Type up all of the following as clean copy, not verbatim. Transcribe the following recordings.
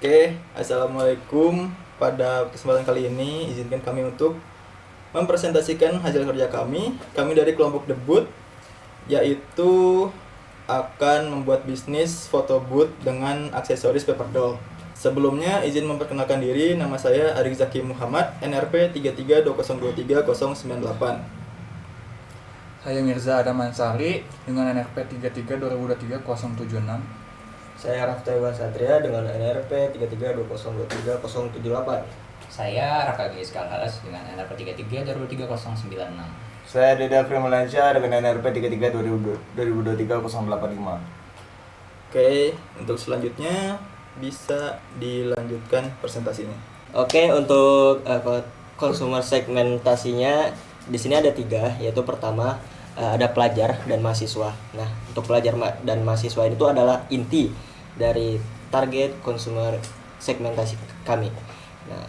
Oke, Assalamualaikum. Pada kesempatan kali ini, izinkan kami untuk mempresentasikan hasil kerja kami. Kami dari kelompok debut, yaitu akan membuat bisnis foto booth dengan aksesoris paper doll. Sebelumnya, izin memperkenalkan diri, nama saya Arik Zaki Muhammad, NRP 3320230098. Saya Mirza Adam Ansari dengan NRP 332023-076. Saya Raftaiwan Satria dengan NRP 332023-078. Saya Raka G. Skalhalas dengan NRP 33203096. Saya Deda Primalansyah dengan NRP 332023-085. Oke, untuk selanjutnya bisa dilanjutkan presentasinya. Oke, untuk consumer segmentasinya di sini ada 3, yaitu pertama ada pelajar dan mahasiswa. Nah, untuk pelajar dan mahasiswa itu adalah inti dari target consumer segmentasi kami. Nah,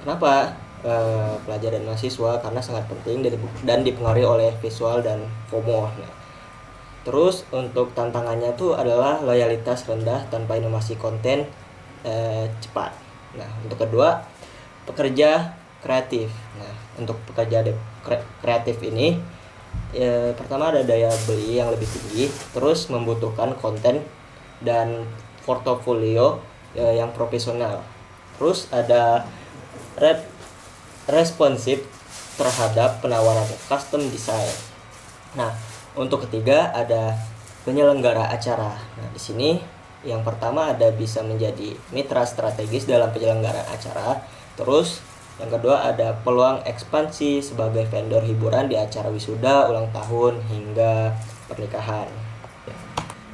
kenapa pelajar dan mahasiswa? Karena sangat penting dan dipengaruhi oleh visual dan FOMO. Nah, terus untuk tantangannya tuh adalah loyalitas rendah tanpa inovasi konten cepat. Nah, untuk kedua, pekerja kreatif. Nah, untuk pekerja kreatif ini pertama ada daya beli yang lebih tinggi, terus membutuhkan konten dan portofolio yang profesional. Terus ada responsif terhadap penawaran custom design. Nah, untuk ketiga ada penyelenggara acara. Nah, di sini yang pertama ada bisa menjadi mitra strategis dalam penyelenggaraan acara. Terus yang kedua ada peluang ekspansi sebagai vendor hiburan di acara wisuda, ulang tahun hingga pernikahan.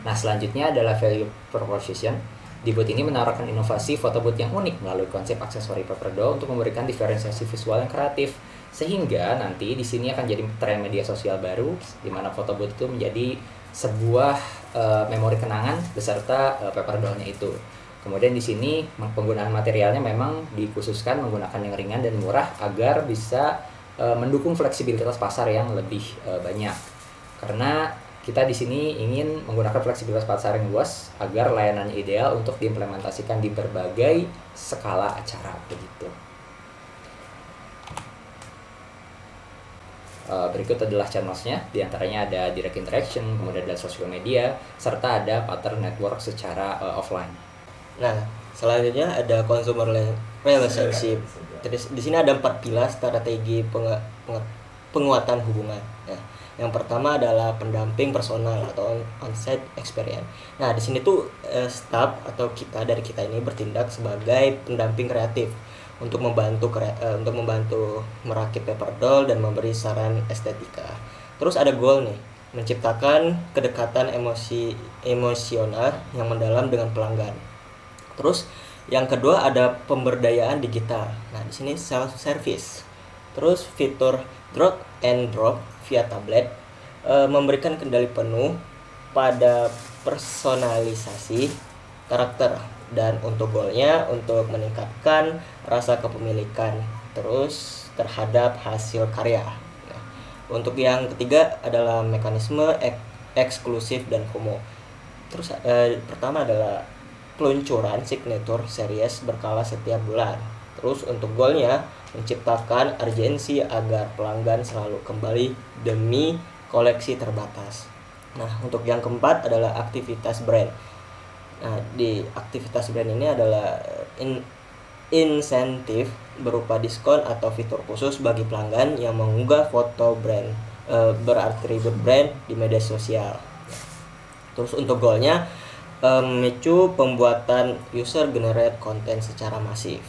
Nah, selanjutnya adalah value proposition. Di booth ini menawarkan inovasi foto booth yang unik melalui konsep aksesori paper doll untuk memberikan diferensiasi visual yang kreatif. Sehingga nanti di sini akan jadi tren media sosial baru di mana foto booth itu menjadi sebuah memori kenangan beserta paper doll-nya itu. Kemudian di sini penggunaan materialnya memang dikhususkan menggunakan yang ringan dan murah agar bisa mendukung fleksibilitas pasar yang lebih banyak. Karena kita di sini ingin menggunakan fleksibilitas pasar yang luas agar layanannya ideal untuk diimplementasikan di berbagai skala acara begitu. Berikut adalah channelsnya, diantaranya ada direct interaction, kemudian ada social media, serta ada partner network secara offline. Nah, selanjutnya ada consumer relationship. Di sini ada 4 pilar strategi penguatan hubungan. Nah, yang pertama adalah pendamping personal atau on-site experience. Nah, di sini tuh staff atau dari kita ini bertindak sebagai pendamping kreatif untuk membantu merakit paper doll dan memberi saran estetika. Terus ada goal nih, menciptakan kedekatan emosional yang mendalam dengan pelanggan. Terus yang kedua ada pemberdayaan digital. Nah, di sini self service. Terus fitur drag and drop via tablet memberikan kendali penuh pada personalisasi karakter, dan untuk goalnya untuk meningkatkan rasa kepemilikan terus terhadap hasil karya. Nah, untuk yang ketiga adalah mekanisme eksklusif dan FOMO. Terus pertama adalah peluncuran signature series berkala setiap bulan. Terus untuk goalnya menciptakan urgensi agar pelanggan selalu kembali demi koleksi terbatas. Nah, untuk yang keempat adalah aktivitas brand. Nah, di aktivitas brand ini adalah insentif berupa diskon atau fitur khusus bagi pelanggan yang mengunggah foto brand beratribut brand di media sosial. Terus untuk goalnya memicu pembuatan user generate konten secara masif.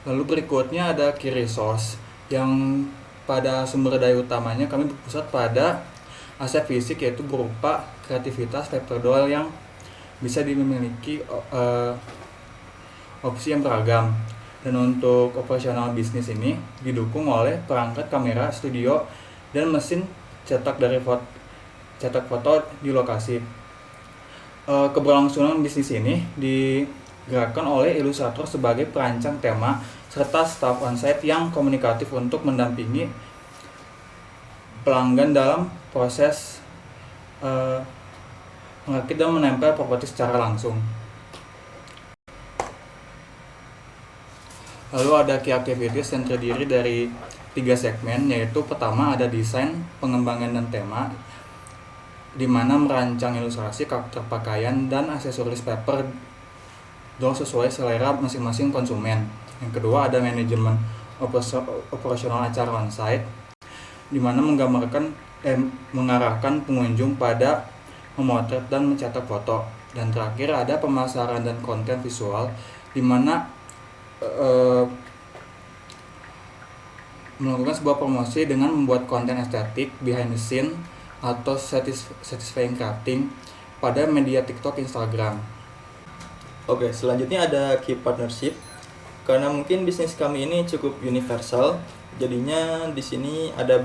Lalu berikutnya ada key resource yang pada sumber daya utamanya kami berpusat pada aset fisik, yaitu berupa kreativitas paper doll yang bisa dimiliki opsi yang beragam. Dan untuk operasional bisnis ini didukung oleh perangkat kamera studio dan mesin cetak foto di lokasi. Keberlangsungan bisnis ini digerakkan oleh ilustrator sebagai perancang tema serta staf onsite yang komunikatif untuk mendampingi pelanggan dalam proses merakit dan menempel properti secara langsung. Lalu ada key activities yang terdiri dari 3 segmen, yaitu pertama ada desain, pengembangan dan tema, di mana merancang ilustrasi, karakter pakaian, dan aksesoris paper doll sesuai selera masing-masing konsumen. Yang kedua ada manajemen operasional acara on-site, di mana mengarahkan pengunjung pada memotret dan mencetak foto. Dan terakhir ada pemasaran dan konten visual, di mana melakukan sebuah promosi dengan membuat konten estetik, behind the scene, atau satisfying crafting pada media TikTok, Instagram. Oke, selanjutnya ada key partnership. Karena mungkin bisnis kami ini cukup universal, jadinya di sini ada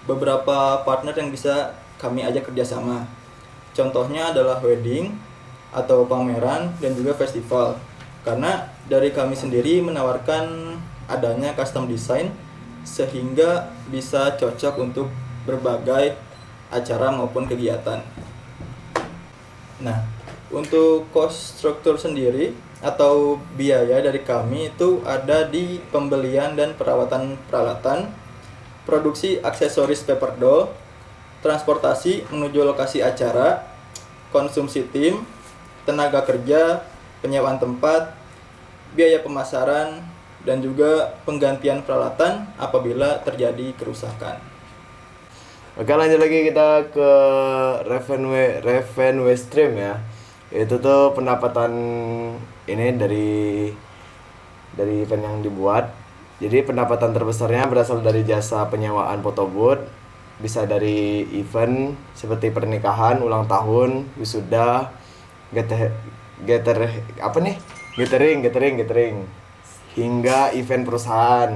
beberapa partner yang bisa kami ajak kerjasama. Contohnya adalah wedding atau pameran dan juga festival. Karena dari kami sendiri menawarkan adanya custom design sehingga bisa cocok untuk berbagai acara maupun kegiatan. Nah, untuk cost struktur sendiri atau biaya dari kami itu ada di pembelian dan perawatan peralatan, produksi aksesoris paper doll, transportasi menuju lokasi acara, konsumsi tim, tenaga kerja, penyewaan tempat, biaya pemasaran, dan juga penggantian peralatan apabila terjadi kerusakan. Oke, lanjut lagi kita ke revenue stream ya. Itu tuh pendapatan ini dari event yang dibuat. Jadi pendapatan terbesarnya berasal dari jasa penyewaan foto booth, bisa dari event seperti pernikahan, ulang tahun, wisuda, gathering, hingga event perusahaan.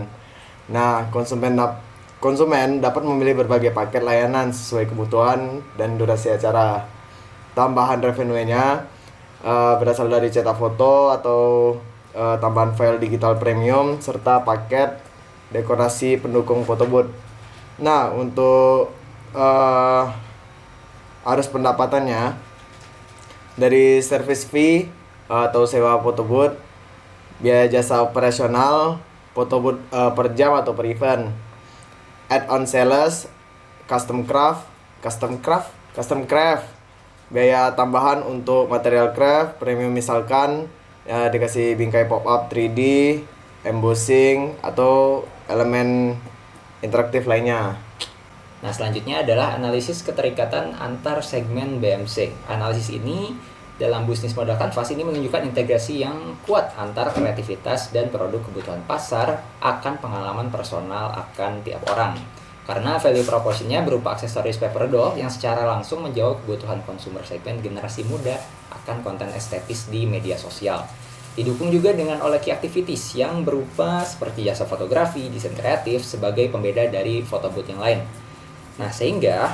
Nah, konsumen dapat memilih berbagai paket layanan sesuai kebutuhan dan durasi acara. Tambahan revenue-nya berasal dari cetak foto atau tambahan file digital premium serta paket dekorasi pendukung foto booth. Nah, untuk arus pendapatannya dari service fee atau sewa foto booth, biaya jasa operasional foto booth per jam atau per event, add-on sales, custom craft, biaya tambahan untuk material craft premium, misalkan dikasih bingkai pop-up 3D, embossing, atau elemen interaktif lainnya. Nah, selanjutnya adalah analisis keterikatan antar segmen BMC. Analisis ini dalam bisnis modal kanvas ini menunjukkan integrasi yang kuat antar kreativitas dan produk kebutuhan pasar akan pengalaman personal akan tiap orang. Karena value proposition-nya berupa aksesoris paper doll yang secara langsung menjawab kebutuhan konsumer segmen generasi muda akan konten estetis di media sosial. Didukung juga oleh key activities yang berupa seperti jasa fotografi, desain kreatif sebagai pembeda dari foto booth yang lain. Nah, sehingga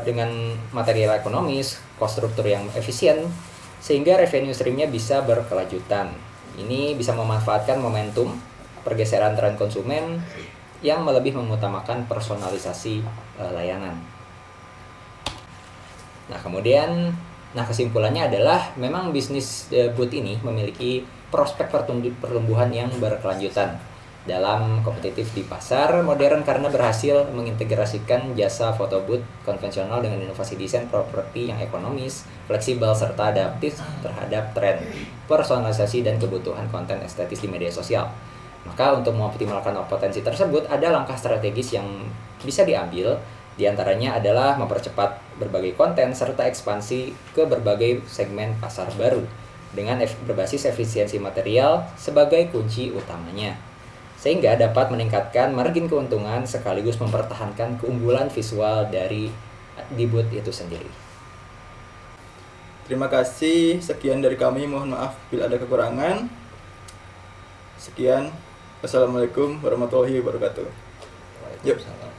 dengan material ekonomis, cost struktur yang efisien, sehingga revenue stream-nya bisa berkelanjutan. Ini bisa memanfaatkan momentum pergeseran tren konsumen yang lebih mengutamakan personalisasi layanan. Nah, kemudian kesimpulannya adalah memang bisnis booth ini memiliki prospek pertumbuhan yang berkelanjutan dalam kompetitif di pasar modern karena berhasil mengintegrasikan jasa foto booth konvensional dengan inovasi desain properti yang ekonomis, fleksibel, serta adaptif terhadap tren, personalisasi, dan kebutuhan konten estetis di media sosial. Maka untuk mengoptimalkan potensi tersebut ada langkah strategis yang bisa diambil. Di antaranya adalah mempercepat berbagai konten serta ekspansi ke berbagai segmen pasar baru dengan berbasis efisiensi material sebagai kunci utamanya, sehingga dapat meningkatkan margin keuntungan sekaligus mempertahankan keunggulan visual dari di booth itu sendiri. Terima kasih, sekian dari kami, mohon maaf bila ada kekurangan. Sekian, wassalamualaikum warahmatullahi wabarakatuh. Waalaikumsalam.